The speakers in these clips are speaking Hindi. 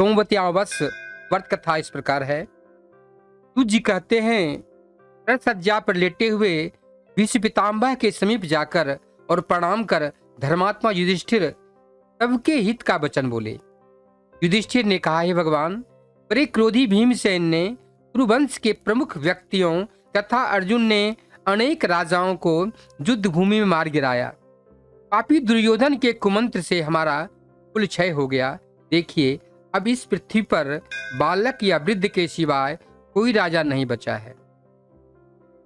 सोमवत्यावश व्रत कथा इस प्रकार है। सूत जी कहते हैं, रणसज्जा पर लेटे हुए भीष्म पितामह के समीप जाकर और प्रणाम कर धर्मात्मा युधिष्ठिर सबके हित का वचन बोले। युधिष्ठिर ने कहा, हे भगवान, बड़े क्रोधी भीमसेन ने कुरुवंश के प्रमुख व्यक्तियों तथा अर्जुन ने अनेक राजाओं को युद्ध भूमि में मार गिराया। पापी दुर्योधन के कुमंत्र से हमारा कुल क्षय हो गया। देखिए, अब इस पृथ्वी पर बालक या वृद्ध के सिवाय कोई राजा नहीं बचा है।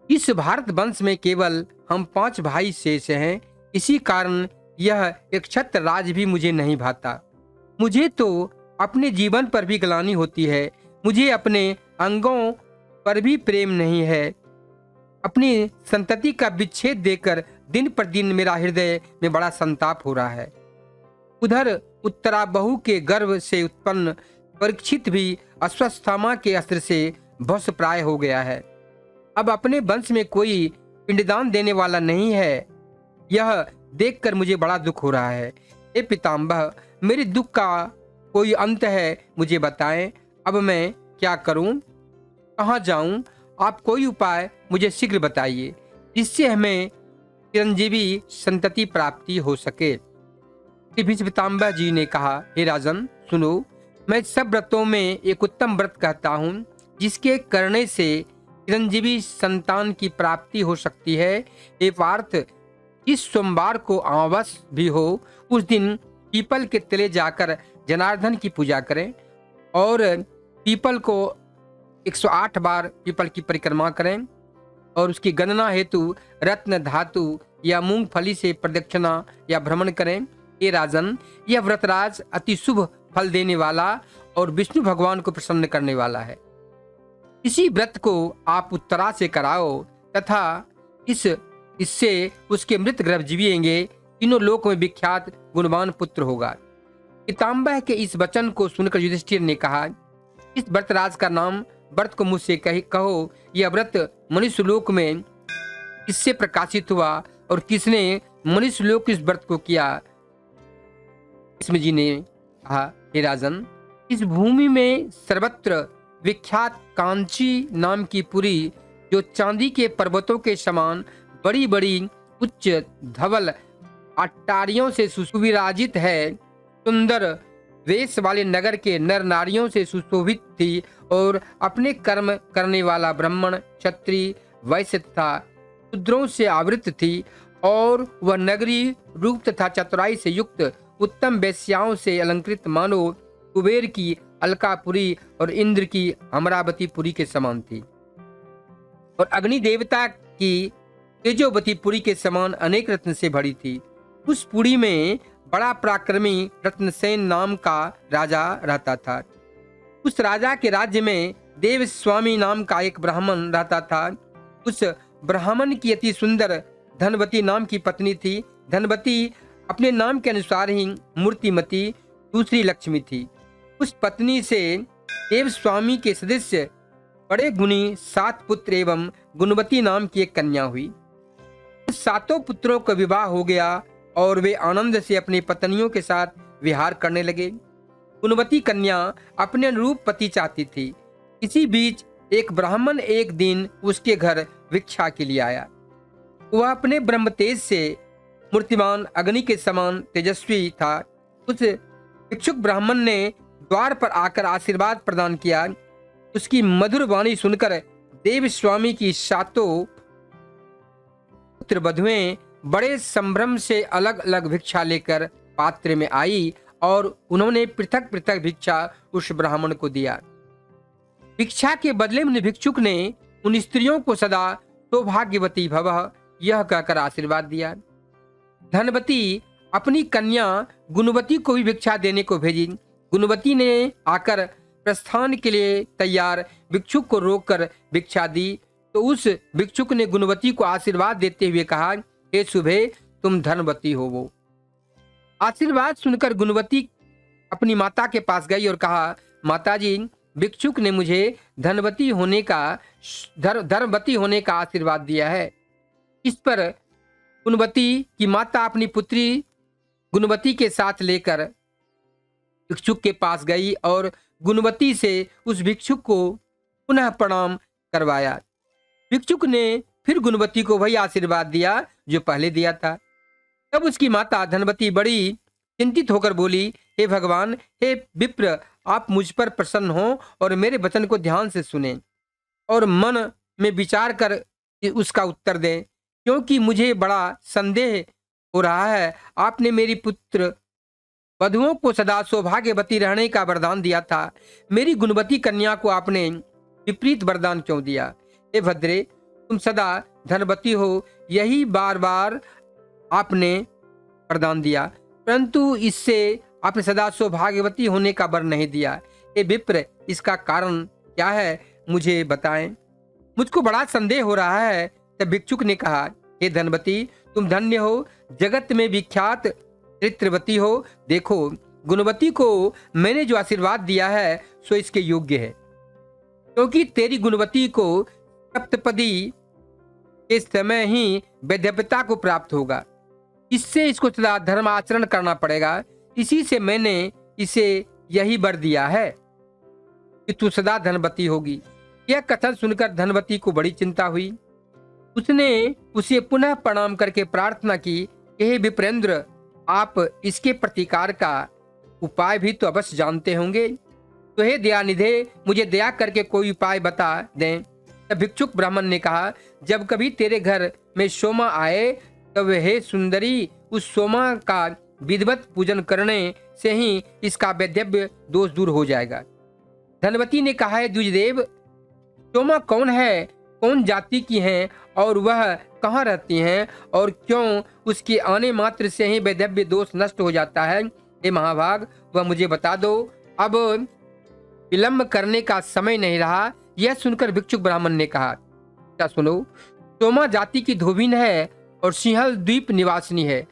इस भारत वंश में केवल हम 5 भाई शेष हैं। इसी कारण यह एक क्षत्र राज भी मुझे नहीं भाता। मुझे तो अपने जीवन पर भी ग्लानि होती है। मुझे अपने अंगों पर भी प्रेम नहीं है। अपनी संतति का विच्छेद देकर दिन पर दिन मेरा हृदय में बड़ा संताप हो रहा है। उधर उत्तराबहु के गर्भ से उत्पन्न परीक्षित भी अश्वत्थामा के अस्त्र से भस्म प्राय हो गया है। अब अपने वंश में कोई पिंडदान देने वाला नहीं है। यह देखकर मुझे बड़ा दुख हो रहा है। हे पितामह, मेरे दुख का कोई अंत है? मुझे बताएं, अब मैं क्या करूं? कहां जाऊं? आप कोई उपाय मुझे शीघ्र बताइए, जिससे हमें चिरंजीवी संतति प्राप्ति हो सके। भीष्म पितामह जी ने कहा, हे राजन, सुनो, मैं सब व्रतों में एक उत्तम व्रत कहता हूँ, जिसके करने से चिरंजीवी संतान की प्राप्ति हो सकती है। हे पार्थ, इस सोमवार को अमावस भी हो, उस दिन पीपल के तले जाकर जनार्दन की पूजा करें और पीपल को 108 बार पीपल की परिक्रमा करें और उसकी गणना हेतु रत्न धातु या मूंगफली से प्रदक्षिणा या भ्रमण करें। हे राजन, यह व्रतराज अति शुभ फल देने वाला और विष्णु भगवान को प्रसन्न करने वाला है। इसी व्रत को आप उत्तरा से कराओ तथा इससे उसके मृत गर्भ जीविएंगे। तीनों लोक में विख्यात गुणवान पुत्र होगा। पितामह के इस वचन को सुनकर युधिष्ठिर ने कहा, इस व्रतराज का नाम व्रत को मुझसे कहो। यह व्रत मनुष्य लोक में किससे प्रकाशित हुआ और किसने मनुष्य लोक इस व्रत को किया? भीष्म जी ने कहा, हे राजन, इस भूमि में सर्वत्र विख्यात कांची नाम की पुरी, जो चांदी के पर्वतों के समान बड़ी बड़ी उच्च धवल अट्टारियों से सुविराजित है, सुंदर वेश वाले नगर के नर नारियों से सुशोभित थी और अपने कर्म करने वाला ब्राह्मण, क्षत्रिय, वैश्य तथा शूद्रों से आवृत थी और वह नगरी रूप तथा चतुराई से युक्त उत्तम वेश्याओं से अलंकृत मानो कुबेर की अलकापुरी और इंद्र की अमरावतीपुरी के समान थी और अग्नि देवता की तेजोवतीपुरी के समान अनेक रत्न से भरी थी। उस पुरी में बड़ा पराक्रमी रत्नसेन नाम का राजा रहता था। उस राजा के राज्य में देव स्वामी नाम का एक ब्राह्मण रहता था। उस ब्राह्मण की अति सुंदर धनवती नाम की पत्नी थी। धनवती अपने नाम के अनुसार ही मूर्तिमती दूसरी लक्ष्मी थी। उस पत्नी से देव स्वामी के सदस्य बड़े गुणी 7 पुत्र एवं गुणवती नाम की एक कन्या हुई। उस 7 पुत्रों का विवाह हो गया और वे आनंद से अपनी पत्नियों के साथ विहार करने लगे। गुणवती कन्या अपने अनुरूप पति चाहती थी। इसी बीच एक ब्राह्मण एक दिन उसके घर भिक्षा के लिए आया। वह अपने ब्रह्म तेज से मूर्तिमान अग्नि के समान तेजस्वी था। उस भिक्षुक ब्राह्मण ने द्वार पर आकर आशीर्वाद प्रदान किया। उसकी मधुर वाणी सुनकर देव स्वामी की 7 पुत्र वधुएं बड़े संभ्रम से अलग अलग भिक्षा लेकर पात्र में आई और उन्होंने पृथक पृथक भिक्षा उस ब्राह्मण को दिया। भिक्षा के बदले में भिक्षुक ने उन स्त्रियों को सदा सौभाग्यवती भवः यह कहकर आशीर्वाद दिया। धनवती अपनी कन्या गुणवती को भी भिक्षा देने को भेजी। गुणवती ने आकर प्रस्थान के लिए तैयार भिक्षुक को रोककर भिक्षा दी तो उस भिक्षुक ने गुणवती को आशीर्वाद देते हुए कहा, हे शुभे, तुम धनवती हो। वो आशीर्वाद सुनकर गुणवती अपनी माता के पास गई और कहा, माताजी, भिक्षुक ने मुझे धनवती होने का आशीर्वाद दिया है। इस पर गुणवती की माता अपनी पुत्री गुणवती के साथ लेकर भिक्षुक के पास गई और गुणवती से उस भिक्षुक को पुनः प्रणाम करवाया। भिक्षुक ने फिर गुणवती को वही आशीर्वाद दिया जो पहले दिया था। तब उसकी माता धनवती बड़ी चिंतित होकर बोली, हे भगवान, हे विप्र, आप मुझ पर प्रसन्न हो और मेरे वचन को ध्यान से सुने और मन में विचार कर उसका उत्तर दें, क्योंकि मुझे बड़ा संदेह हो रहा है। आपने मेरी पुत्र वधुओं को सदा सौभाग्यवती रहने का वरदान दिया था, मेरी गुणवती कन्या को आपने विपरीत वरदान क्यों दिया? हे भद्रे, तुम सदा धनवती हो, यही बार बार आपने वरदान दिया, परंतु इससे आपने सदा सौभाग्यवती होने का वर नहीं दिया। हे विप्र, इसका कारण क्या है, मुझे बताएं, मुझको बड़ा संदेह हो रहा है। तब भिक्षुक ने कहा, हे धनवती, तुम धन्य हो, जगत में विख्यात चरित्रवती हो। देखो, गुणवती को मैंने जो आशीर्वाद दिया है सो इसके योग्य है, क्योंकि तेरी गुणवती को सप्तपदी के समय ही वैधव्यता को प्राप्त होगा। इससे इसको सदा धर्म आचरण करना पड़ेगा। इसी से मैंने इसे यही वर दिया है कि तू सदा धनवती होगी। यह कथन सुनकर धनवती को बड़ी चिंता हुई। उसने उसे पुनः प्रणाम करके प्रार्थना की, हे विप्रेंद्र, आप इसके प्रतिकार का उपाय भी तो अवश्य जानते होंगे, तो हे दयानिधे, मुझे दया करके कोई उपाय बता दें। तब भिक्षुक ब्राह्मण ने कहा, जब कभी तेरे घर में सोमा आए तब हे सुंदरी, उस सोमा का विधिवत पूजन करने से ही इसका वैधव्य दोष दूर हो जाएगा। धनवती ने कहा, है द्विजदेव, सोमा कौन है, कौन जाति की हैं और वह कहाँ रहती हैं और क्यों उसके आने मात्र से ही वैधव्य दोष नष्ट हो जाता है? हे महाभाग, वह मुझे बता दो, अब विलंब करने का समय नहीं रहा। यह सुनकर भिक्षुक ब्राह्मण ने कहा, क्या सुनो, सोमा जाति की धोबिन है और सिंहल द्वीप निवासिनी है।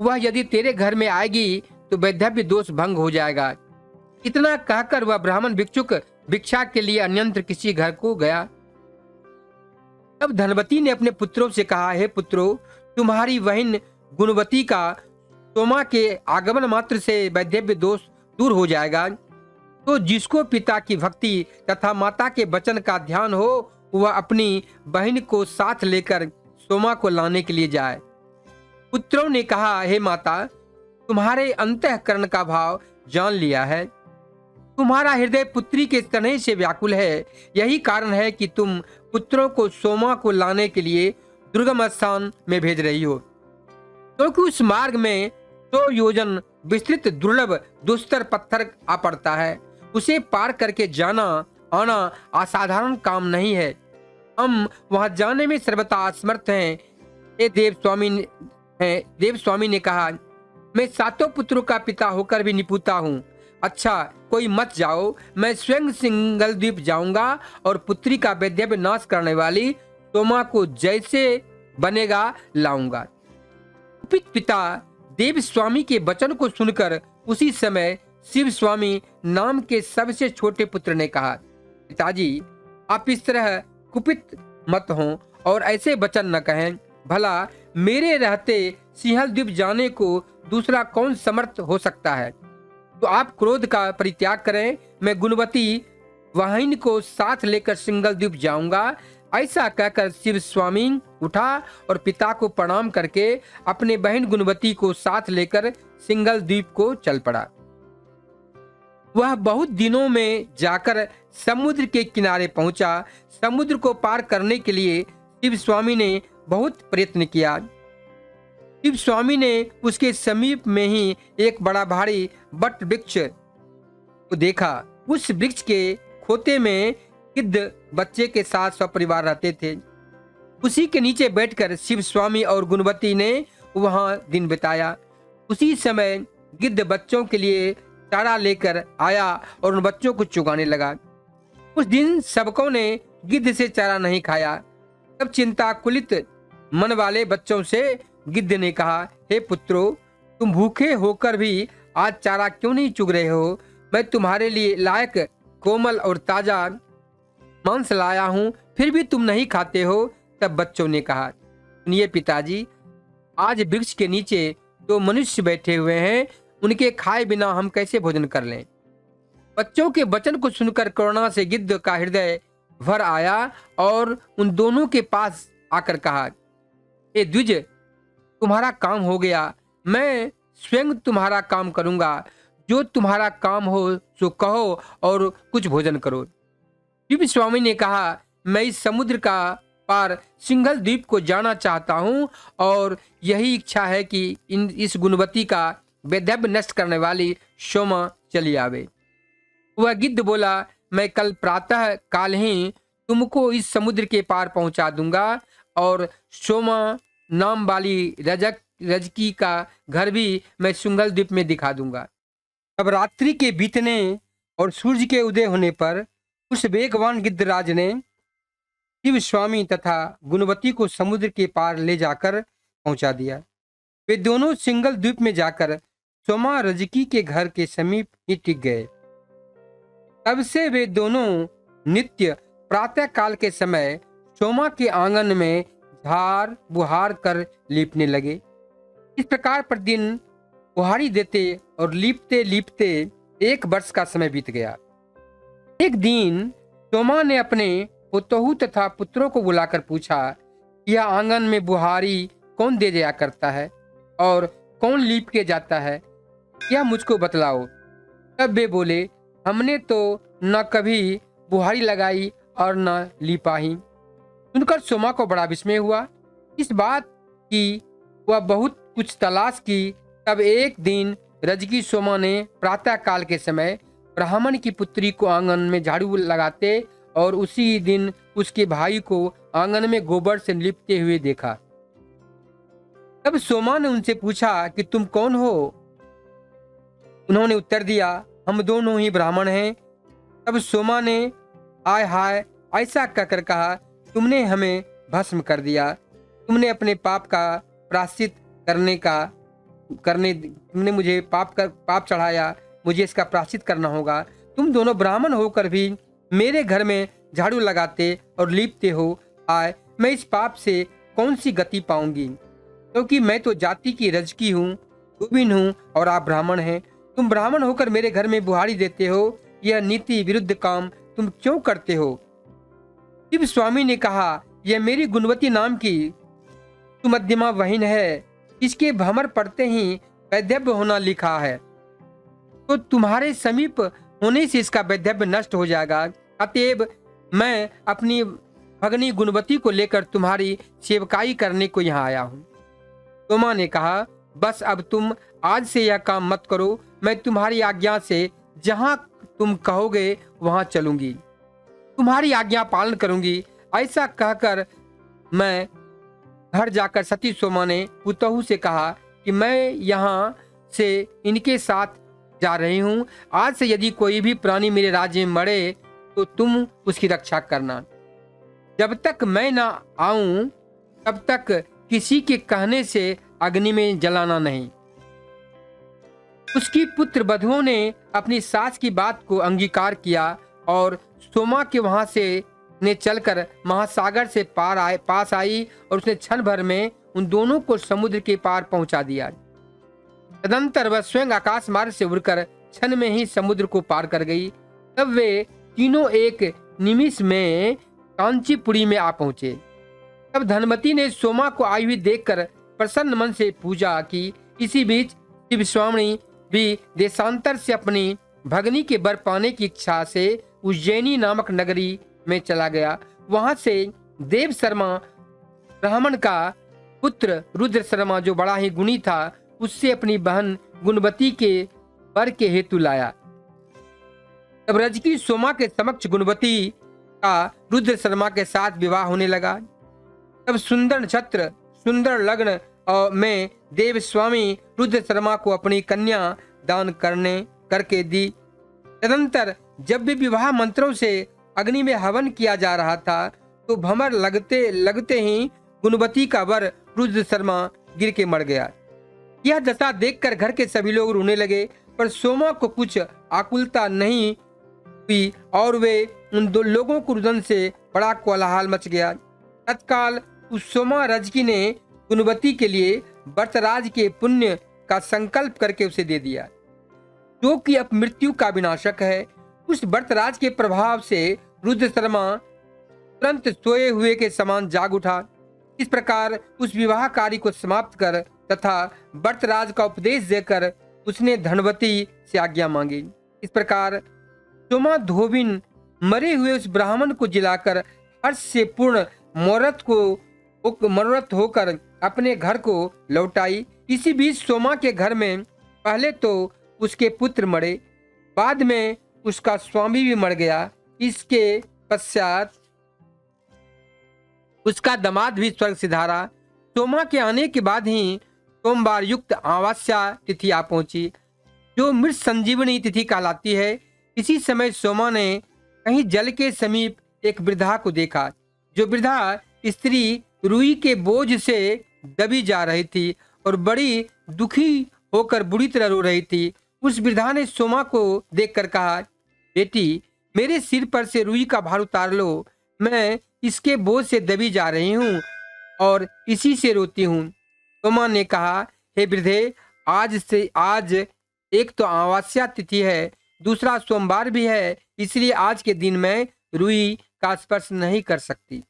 वह यदि तेरे घर में आएगी तो वैधव्य दोष भंग हो जाएगा। इतना कहकर वह ब्राह्मण भिक्षुक भिक्षा के लिए अन्यंत्र किसी घर को गया। तब धनवती ने अपने पुत्रों से कहा, हे पुत्रों, तुम्हारी बहन गुणवती का सोमा के आगमन मात्र से वैधव्य दोष दूर हो जाएगा। तो जिसको पिता की भक्ति तथा माता के वचन का ध्यान हो, वह अपनी बहन को साथ लेकर सोमा को लाने के लिए जाए। पुत्रों ने कहा, हे माता, तुम्हारे अंतःकरण का भाव जान लिया है। तुम्हारा हृदय पुत्री के स्नेह से व्याकुल है। यही कारण है कि तुम पुत्रों को सोमा को लाने के लिए दुर्गम स्थान में भेज रही हो, क्योंकि उस मार्ग में 100 योजन विस्तृत दुर्लभ दुस्तर पत्थर आ पड़ता है। उसे पार करके जाना आना असाधारण काम नहीं है। हम वहां जाने में सर्वथा असमर्थ हैं। ये देव स्वामी ने कहा, मैं 7 पुत्रों का पिता होकर भी निपुता हूँ। अच्छा, कोई मत जाओ, मैं स्वयं सिंगल द्वीप जाऊंगा और पुत्री का वैधव्य नाश करने वाली सोमा को जैसे बनेगा लाऊंगा। कुपित पिता देव स्वामी के वचन को सुनकर उसी समय शिव स्वामी नाम के सबसे छोटे पुत्र ने कहा, पिताजी, आप इस तरह कुपित मत हों और ऐसे वचन न कहें। भला मेरे रहते सिंहल द्वीप जाने को दूसरा कौन समर्थ हो सकता है? तो आप क्रोध का परित्याग करें। मैं गुणवती वाहिनी को साथ लेकर सिंगल द्वीप जाऊंगा। ऐसा कहकर शिव स्वामी उठा और पिता को प्रणाम करके अपने बहन गुणवती को साथ लेकर सिंगल द्वीप को चल पड़ा। वह बहुत दिनों में जाकर समुद्र के किनारे पहुंचा। समुद्र को पार करने के लिए शिव स्वामी ने बहुत प्रयत्न किया। शिव स्वामी ने उसके समीप में ही एक बड़ा भारी बट वृक्ष को देखा। उस वृक्ष के खोते में गिद्ध बच्चे के साथ सपरिवार रहते थे। उसी के नीचे बैठकर शिव स्वामी और गुणवती ने वहां दिन बिताया। उसी समय गिद्ध बच्चों के लिए चारा लेकर आया और उन बच्चों को चुगाने लगा। उस दिन सबकों ने गिद्ध से चारा नहीं खाया। तब चिंताकुलित मन वाले बच्चों से गिद्ध ने कहा, हे पुत्रों, तुम भूखे होकर भी आज चारा क्यों नहीं चुग रहे हो? मैं तुम्हारे लिए लायक कोमल और ताजा मांस लाया हूं, फिर भी तुम नहीं खाते हो। तब बच्चों ने कहा, सुनिए पिताजी, आज वृक्ष के नीचे 2 मनुष्य बैठे हुए हैं। उनके खाए बिना हम कैसे भोजन कर लें। बच्चों के वचन को सुनकर करुणा से गिद्ध का हृदय भर आया और उन दोनों के पास आकर कहा, हे द्विज, तुम्हारा काम हो गया, मैं स्वयं तुम्हारा काम करूंगा। जो तुम्हारा काम हो सो कहो और कुछ भोजन करो। शिव स्वामी ने कहा, मैं इस समुद्र का पार सिंघल द्वीप को जाना चाहता हूँ और यही इच्छा है कि इस गुणवती का वैधव्य नष्ट करने वाली सोमा चली आवे। वह गिद्ध बोला, मैं कल प्रातः काल ही तुमको इस समुद्र के पार पहुंचा दूंगा और सोमा नाम वाली रजकी का घर भी मैं सिंघल द्वीप में दिखा दूंगा। अब रात्रि के बीतने और सूर्य के उदय होने पर उस वेगवान गिद्धराज ने शिव स्वामी तथा गुणवती को समुद्र के पार ले जाकर पहुंचा दिया। वे दोनों सिंघल द्वीप में जाकर सोमा रजकी के घर के समीप ही टिक गए। तब से वे दोनों नित्य प्रातः काल के समय सोमा के आंगन में झाड़ बुहार कर लीपने लगे। इस प्रकार प्रतिदिन बुहारी देते और लीपते लीपते 1 वर्ष का समय बीत गया। एक दिन सोमा ने अपने पुतोहू तथा पुत्रों को बुलाकर पूछा, यह आंगन में बुहारी कौन दे जाया करता है और कौन लीप के जाता है, यह मुझको बतलाओ। तब वे बोले, हमने तो न कभी बुहारी लगाई और न लीपा ही। सुनकर सोमा को बड़ा विस्मय हुआ। इस बात की वह बहुत कुछ तलाश की। तब एक दिन रजकी सोमा ने प्रातः काल के समय ब्राह्मण की पुत्री को आंगन में झाड़ू लगाते और उसी दिन उसके भाई को आंगन में गोबर से लिपते हुए देखा। तब सोमा ने उनसे पूछा कि तुम कौन हो? उन्होंने उत्तर दिया, हम दोनों ही ब्राह्मण हैं। तब सोमा ने आय हाय ऐसा कहकर कहा, तुमने हमें भस्म कर दिया। तुमने पाप प्रायश्चित तुमने मुझे पाप चढ़ाया, मुझे इसका प्रायश्चित करना होगा। तुम दोनों ब्राह्मण होकर भी मेरे घर में झाड़ू लगाते और लीपते हो। आय, मैं इस पाप से कौन सी गति पाऊंगी, क्योंकि मैं तो जाति की रजकी हूँ, कुबिन हूँ और आप ब्राह्मण हैं। तुम ब्राह्मण होकर मेरे घर में बुहारी देते हो, यह नीति विरुद्ध काम तुम क्यों करते हो? शिव स्वामी ने कहा, यह मेरी गुणवती नाम की सुमध्यमा बहन है, इसके भ्रमर पड़ते ही वैधव्य होना लिखा है, तो तुम्हारे समीप होने से इसका वैधव्य नष्ट हो जाएगा। अतएव मैं अपनी भगनी गुणवती को लेकर तुम्हारी सेवकाई करने को यहाँ आया हूँ। सोमा ने कहा, बस अब तुम आज से यह काम मत करो, मैं तुम्हारी आज्ञा से जहाँ तुम कहोगे वहाँ चलूंगी, तुम्हारी आज्ञा पालन करूंगी। ऐसा कहकर मैं घर जाकर सती सोमा ने पुतोहू से कहा कि मैं यहाँ से इनके साथ जा रही हूँ। आज से यदि कोई भी प्राणी मेरे राज्य में मरे तो तुम उसकी रक्षा करना। जब तक मैं ना आऊं तब तक किसी के कहने से अग्नि में जलाना नहीं। उसकी पुत्र बधुओं ने अपनी सास की बात को अंगीकार किया और सोमा के वहां से ने चलकर महासागर से पास आई और उसने क्षण भर में उन दोनों को समुद्र के पार पहुंचा दिया। तदंतर वह स्वयं आकाश मार्ग से उड़कर क्षण में ही समुद्र को पार कर गई। तब वे तीनों एक निमिष में कांचीपुरी में आ पहुंचे। तब धनमती ने सोमा को आई हुई देखकर प्रसन्न मन से पूजा की। इसी बीच शिव स्वामी भी देशांतर से अपनी भगनी के वर पाने की इच्छा से उज्जैनी नामक नगरी में चला गया। वहां से देव शर्मा ब्राह्मण का पुत्र रुद्र शर्मा, जो बड़ा ही गुणी था, उससे अपनी बहन गुणवती के वर के हेतु लाया। तब रजकी सोमा के समक्ष गुणवती का रुद्र शर्मा के साथ विवाह होने लगा। तब सुंदर नक्षत्र सुंदर लग्न में देव स्वामी रुद्र शर्मा को अपनी कन्या दान करके दी। तदंतर जब भी विवाह मंत्रों से अग्नि में हवन किया जा रहा था तो भमर लगते ही गुणवती का वर रुद्र शर्मा गिर के मर गया। यह दशा देखकर घर के सभी लोग रोने लगे, पर सोमा को कुछ आकुलता नहीं हुई और वे उन दो लोगों को रुदन से बड़ा कोलाहल मच गया। तत्काल उस सोमा रजकी ने गुणवती के लिए व्रतराज के पुण्य का संकल्प करके उसे दे दिया, जो कि अब मृत्यु का विनाशक है। उस व्रतराज के प्रभाव से रुद्र शर्मा तुरंत सोए हुए के समान जाग उठा। इस प्रकार उस विवाह कार्य को समाप्त कर तथा व्रतराज का उपदेश देकर उसने धनवती से आज्ञा मांगी। इस प्रकार सोमा धोबिन मरे हुए उस ब्राह्मण को जिलाकर हर्ष से पूर्ण मनोरथ होकर अपने घर को लौटाई। इसी बीच सोमा के घर में पहले तो उसके पुत्र मरे, बाद में उसका स्वामी भी मर गया। इसके पश्चात उसका दामाद भी स्वर्ग सिधारा। सोमा के आने के बाद ही सोमवार युक्त अमावस्या तिथि आ पहुंची, जो मृत संजीवनी तिथि कहलाती है। इसी समय सोमा ने कहीं जल के समीप एक वृद्धा को देखा। जो वृद्धा स्त्री रुई के बोझ से दबी जा रही थी और बड़ी दुखी होकर बुरी तरह रो रही थी। उस वृद्धा ने सोमा को देखकर कहा, बेटी, मेरे सिर पर से रुई का भार उतार लो। मैं इसके बोझ से दबी जा रही हूँ और इसी से रोती हूँ। सोमा ने कहा, हे वृद्धे, आज एक तो अमावस्या तिथि है, दूसरा सोमवार भी है, इसलिए आज के दिन मैं रुई का स्पर्श नहीं कर सकती।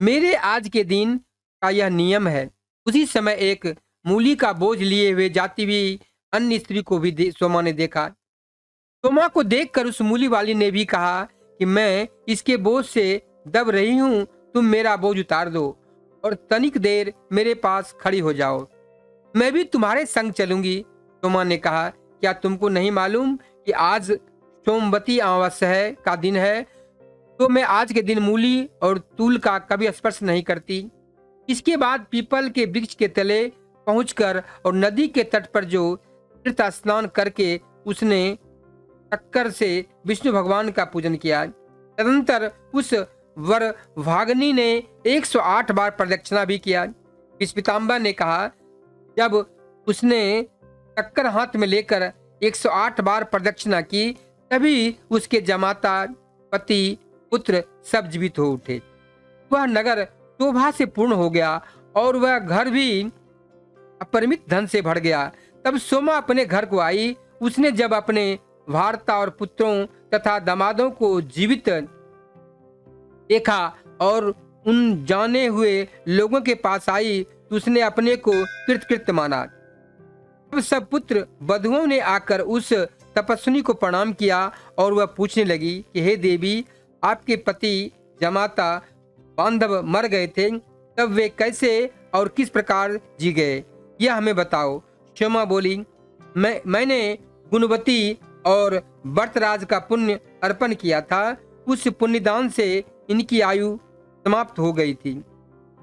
मेरे आज के दिन का यह नियम है। उसी समय एक मूली का बोझ लिए हुए जाती हुई अन्य स्त्री को भी सोमा ने देखा। सोमा को देखकर उस मूली वाली ने भी कहा कि मैं इसके बोझ से दब रही हूँ, तुम मेरा बोझ उतार दो और तनिक देर मेरे पास खड़ी हो जाओ, मैं भी तुम्हारे संग चलूंगी। सोमा ने कहा, क्या तुमको नहीं मालूम कि आज सोमवती अमावस्या का दिन है? तो मैं आज के दिन मूली और तूल का कभी स्पर्श नहीं करती। इसके बाद पीपल के वृक्ष के तले पहुंचकर और नदी के तट पर जो तीर्थ स्नान करके उसने टक्कर से विष्णु भगवान का पूजन किया। तदंतर उस वर भागनी ने 108 बार प्रदक्षिणा भी किया। विश्वपिताम्बर ने कहा, जब उसने टक्कर हाथ में लेकर 108 बार प्रदक्षिणा की, तभी उसके जमाता, पति, पुत्र सब जीवित हो उठे। वह नगर शोभा से पूर्ण हो गया और वह घर भी अपरिमित धन से भर गया। तब सोमा अपने घर को आई। उसने जब अपने वार्ता और पुत्रों तथा दामादों को जीवित देखा और उन जाने हुए लोगों के पास आई, तो उसने अपने को कृतकृत्य माना। तब सब पुत्र बधुओं ने आकर उस तपस्विनी को प्रणाम किया और वह पूछने लगी कि हे देवी, आपके पति, जमाता, बांधव मर गए थे, तब वे कैसे और किस प्रकार जी गए, यह हमें बताओ। सोमा बोली, मैंने गुणवती और व्रतराज का पुण्य अर्पण किया था। उस पुण्यदान से इनकी आयु समाप्त हो गई थी,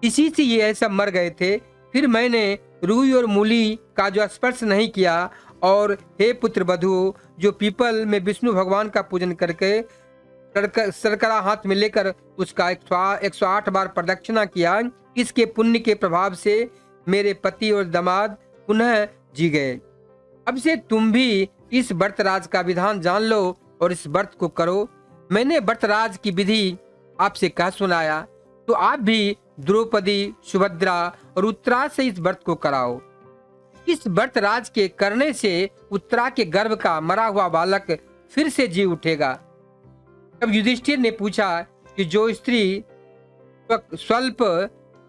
इसी से ये सब मर गए थे। फिर मैंने रुई और मूली का जो स्पर्श नहीं किया, और हे पुत्र बधुओं, जो पीपल में विष्णु भगवान का पूजन करके सरकरा हाथ में लेकर उसका 108 बार प्रदक्षिणा किया, इसके पुण्य के प्रभाव से मेरे पति और दामाद पुनः जी गए। अब से तुम भी इस व्रतराज का विधान जान लो और इस व्रत को करो। मैंने व्रतराज की विधि आपसे कह सुनाया, तो आप भी द्रौपदी, सुभद्रा और उत्तरा से इस व्रत को कराओ। इस व्रतराज के करने से उत्तरा के गर्भ का मरा हुआ बालक फिर से जी उठेगा। तब युधिष्ठिर ने पूछा कि जो स्त्री स्वल्प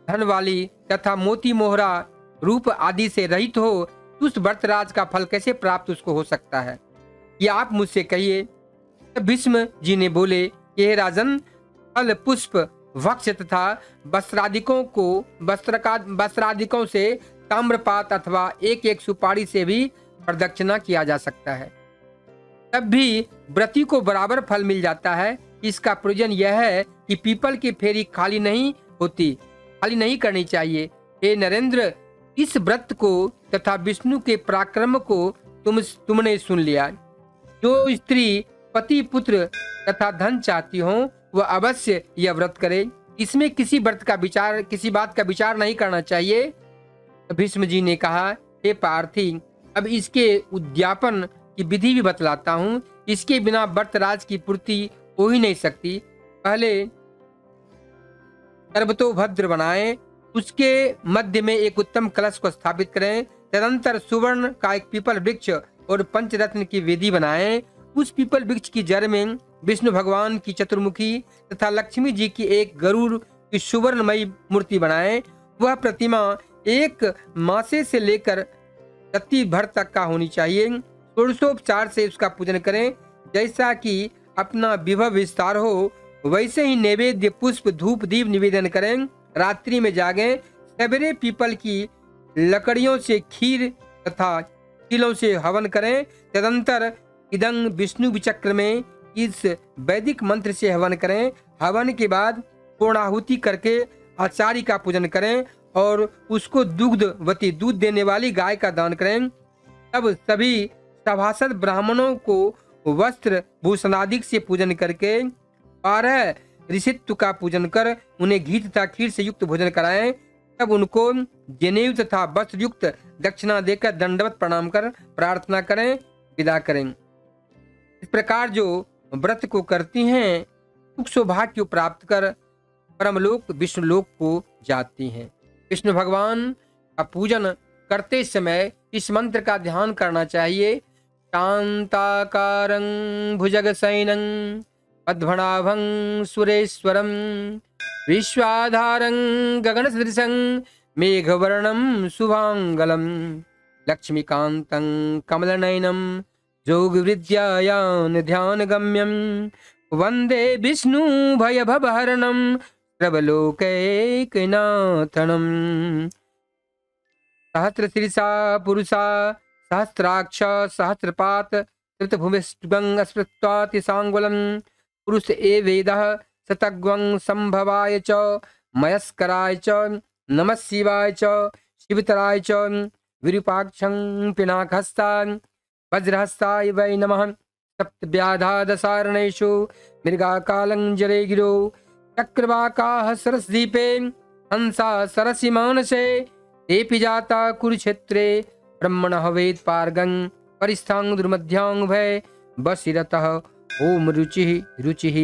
धन वाली तथा मोती मोहरा रूप आदि से रहित हो, तो उस व्रतराज का फल कैसे प्राप्त उसको हो सकता है, ये आप मुझसे कहिए। तब भीष्म जी ने बोले कि हे राजन, फल, पुष्प, वक्ष तथा वस्त्रादिकों से ताम्रपात अथवा एक एक सुपारी से भी प्रदक्षिणा किया जा सकता है, तब भी व्रती को बराबर फल मिल जाता है। इसका प्रयोजन यह है कि पीपल की फेरी खाली नहीं करनी चाहिए। हे नरेंद्र, इस व्रत को तथा विष्णु के पराक्रम को तुमने सुन लिया। जो स्त्री पति, पुत्र तथा धन चाहती हो, वह अवश्य यह व्रत करे। इसमें किसी बात का विचार नहीं करना चाहिए। भीष्म जी ने कहा, हे पार्थी, अब इसके उद्यापन की विधि भी बतलाता हूँ। इसके बिना व्रतराज की पूर्ति हो ही नहीं सकती। पहले सर्वतोभद्र बनाएं, उसके मध्य में एक उत्तम कलश को स्थापित करें, तदंतर सुवर्ण का एक पीपल वृक्ष और पंचरत्न की वेदी बनाएं। उस पीपल वृक्ष की जड़ में विष्णु भगवान की चतुर्मुखी तथा लक्ष्मी जी की एक गरुड़ की सुवर्णमयी मूर्ति बनाएं। वह प्रतिमा एक मासे से लेकर रत्ती भर तक का होनी चाहिए। षोडशोपचार से उसका पूजन करें। जैसा कि अपना विभव विस्तार हो वैसे ही नैवेद्य पुष्प धूप दीप निवेदन करें। रात्रि में जागें। सवेरे पीपल की लकड़ियों से खीर तथा तिलों से हवन करें। तदंतर इदं विष्णु विचक्र में इस वैदिक मंत्र से हवन करें। हवन के बाद पूर्णाहुति करके आचार्य का पूजन करें और उसको दुग्धवती दूध देने वाली गाय का दान करें। तब सभी सभासद ब्राह्मणों को वस्त्र भूषणादिक से पूजन करके 12 ऋषित्व का पूजन कर उन्हें घी तथा खीर से युक्त भोजन कराएं। तब उनको जनेऊ तथा वस्त्र युक्त दक्षिणा देकर दंडवत प्रणाम कर प्रार्थना करें, विदा करें। इस प्रकार जो व्रत को करती हैं सुख सौभाग्य प्राप्त कर परमलोक विष्णुलोक को जाती हैं। विष्णु भगवान का पूजन करते समय इस मंत्र का ध्यान करना चाहिए। शांताकारं भुजगशयनं पद्मनाभं सुरेश्वरं विश्वाधारं गगनसदृशं मेघवर्णं शुभांगलं लक्ष्मीकान्तं कमलनयनं योगविद्यायां ध्यानगम्यं वन्दे विष्णु भयभवहरणं सर्वलोकैकनाथनं। सहस्रशीर्षा पुरुषा सहस्राक्ष सहस्रपात त्रिभुवस्त्वं अस्पृत्वातिसाङ्गुलं पुरुष एवेदः शतग्वं संभवाय च मयस्कराय च नमः शिवाय च शिवतराय च विरूपाक्षं पिनाकहस्ताय वज्रहस्ताय वै नमः। सप्तव्याधादशारणेषु मृगाकालं जरे गिरो चक्रवाकाः सरसदीपे हंसा सरसि मानसे एपि जाता कुरुक्षेत्रे ब्रह्मणः वेद पार्गं परिस्थां दुर्मध्यां भय बसिरतः ओम रुचिः रुचिः।